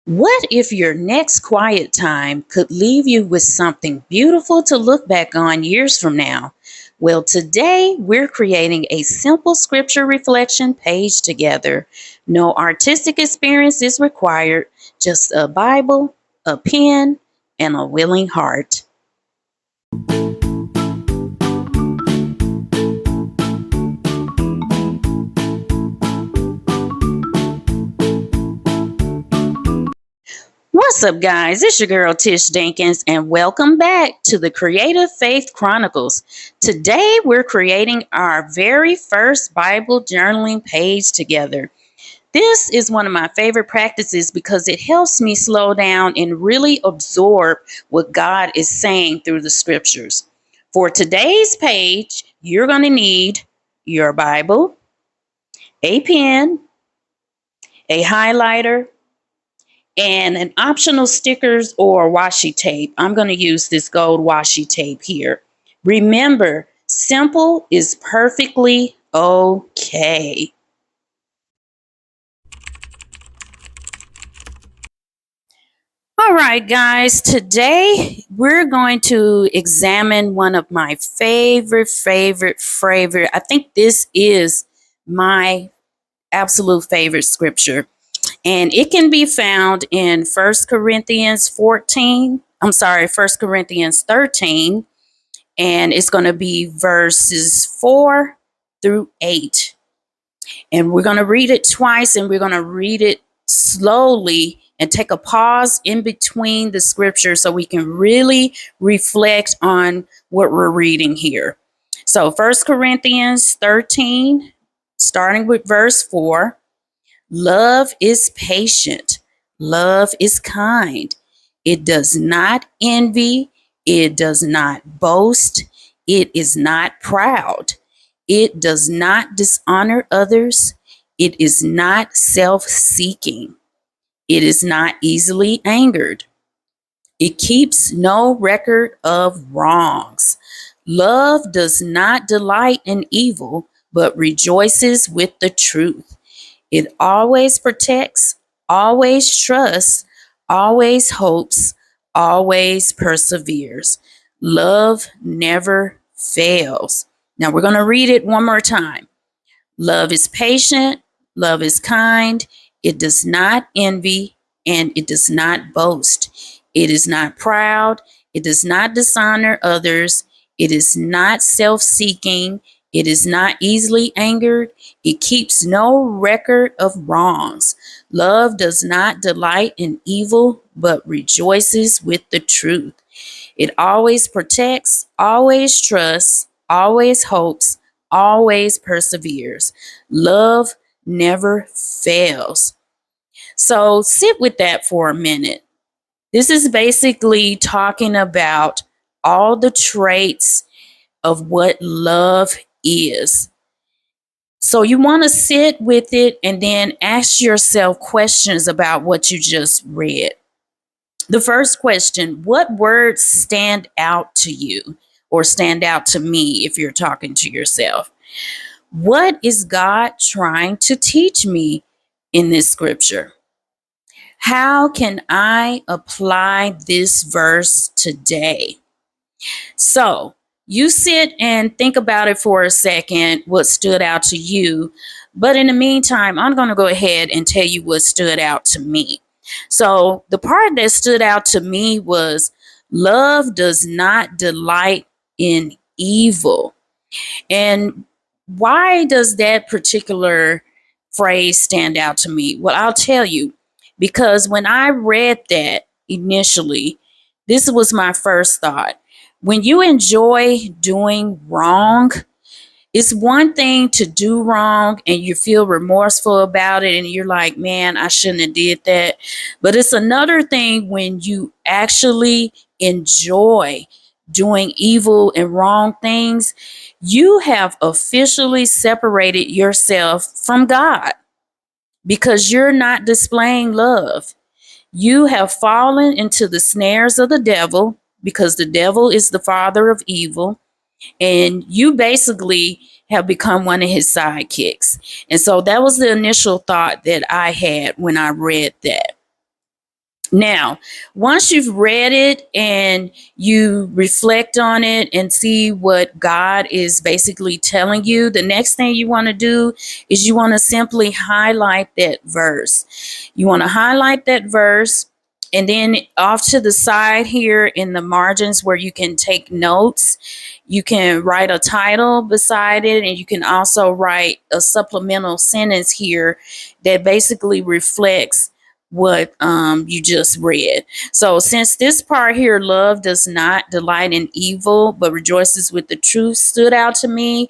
What if your next quiet time could leave you with something beautiful to look back on years from now? Well, today we're creating a simple scripture reflection page together. No artistic experience is required, just a Bible, a pen, and a willing heart. What's up, guys? It's your girl Tish Jenkins, and welcome back to the Creative Faith Chronicles. Today, we're creating our very first Bible journaling page together. This is one of my favorite practices because it helps me slow down and really absorb what God is saying through the scriptures. For today's page, you're going to need your Bible, a pen, a highlighter, and an optional stickers or washi tape. I'm going to use this gold washi tape here. Remember, simple is perfectly okay. All right, guys, today we're going to examine one of my favorite. I think this is my absolute favorite scripture. And it can be found in First Corinthians 13, and it's going to be verses 4 through 8. And we're going to read it twice, and we're going to read it slowly and take a pause in between the scripture so we can really reflect on what we're reading here. So First Corinthians 13, starting with verse 4. Love is patient. Love is kind. It does not envy. It does not boast. It is not proud. It does not dishonor others. It is not self-seeking. It is not easily angered. It keeps no record of wrongs. Love does not delight in evil, but rejoices with the truth. It always protects, always trusts, always hopes, always perseveres. Love never fails. Now we're going to read it one more time. Love is patient, love is kind, it does not envy, and it does not boast. It is not proud, it does not dishonor others, it is not self-seeking, it is not easily angered, it keeps no record of wrongs. Love does not delight in evil, but rejoices with the truth. It always protects, always trusts, always hopes, always perseveres. Love never fails. So sit with that for a minute. This is basically talking about all the traits of what love is. So you want to sit with it and then ask yourself questions about what you just read. The first question, what words stand out to you or stand out to me if you're talking to yourself? What is God trying to teach me in this scripture? How can I apply this verse today? So you sit and think about it for a second, what stood out to you. But in the meantime, I'm going to go ahead and tell you what stood out to me. So the part that stood out to me was love does not delight in evil. And why does that particular phrase stand out to me? Well, I'll tell you, because when I read that initially, this was my first thought. When you enjoy doing wrong, it's one thing to do wrong and you feel remorseful about it and you're like, man, I shouldn't have did that. But it's another thing when you actually enjoy doing evil and wrong things. You have officially separated yourself from God because you're not displaying love. You have fallen into the snares of the devil because the devil is the father of evil, and you basically have become one of his sidekicks. And so that was the initial thought that I had when I read that. Now, once you've read it and you reflect on it and see what God is basically telling you, the next thing you want to do is you want to simply highlight that verse. You want to highlight that verse, and then off to the side here in the margins where you can take notes, you can write a title beside it, and you can also write a supplemental sentence here that basically reflects what you just read. So since this part here, love does not delight in evil but rejoices with the truth, stood out to me,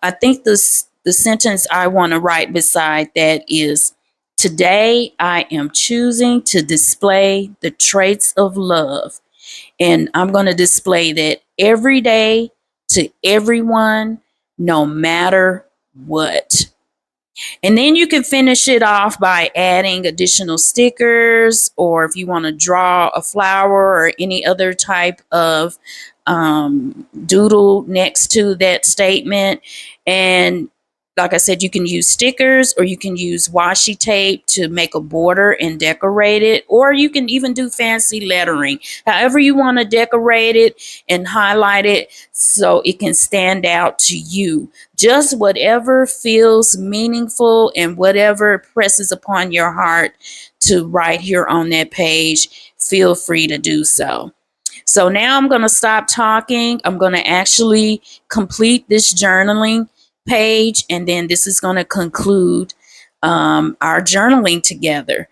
I think the sentence I want to write beside that is, today I am choosing to display the traits of love, and I'm going to display that every day to everyone, no matter what. And then you can finish it off by adding additional stickers, or if you want to draw a flower or any other type of doodle next to that statement. And like I said, you can use stickers or you can use washi tape to make a border and decorate it, or you can even do fancy lettering. However you want to decorate it and highlight it so it can stand out to you. Just whatever feels meaningful and whatever presses upon your heart to write here on that page, feel free to do so. So now I'm going to stop talking. I'm going to actually complete this journaling page, and then this is going to conclude our journaling together.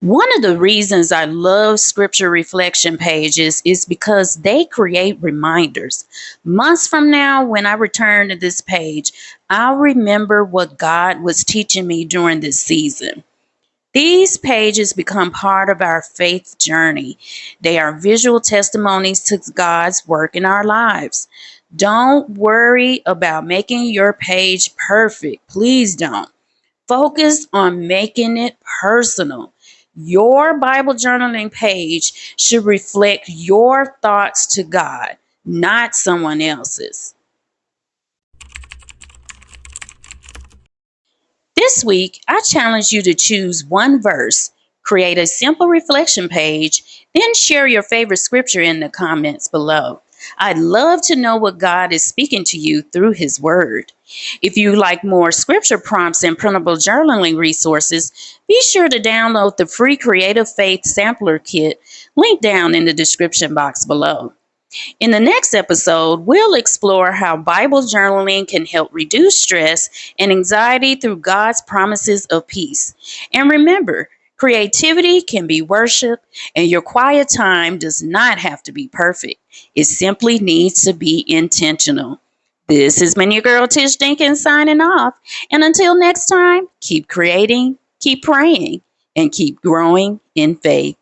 One of the reasons I love scripture reflection pages is because they create reminders. Months from now, when I return to this page, I'll remember what God was teaching me during this season. These pages become part of our faith journey. They are visual testimonies to God's work in our lives. Don't worry about making your page perfect. Please don't. Focus on making it personal. Your Bible journaling page should reflect your thoughts to God, not someone else's. This week, I challenge you to choose one verse, create a simple reflection page, then share your favorite scripture in the comments below. I'd love to know what God is speaking to you through His Word. If you like more scripture prompts and printable journaling resources, be sure to download the free Creative Faith Sampler Kit linked down in the description box below. In the next episode, we'll explore how Bible journaling can help reduce stress and anxiety through God's promises of peace. And remember, creativity can be worship, and your quiet time does not have to be perfect. It simply needs to be intentional. This has been your girl Tish Dinkins signing off. And until next time, keep creating, keep praying, and keep growing in faith.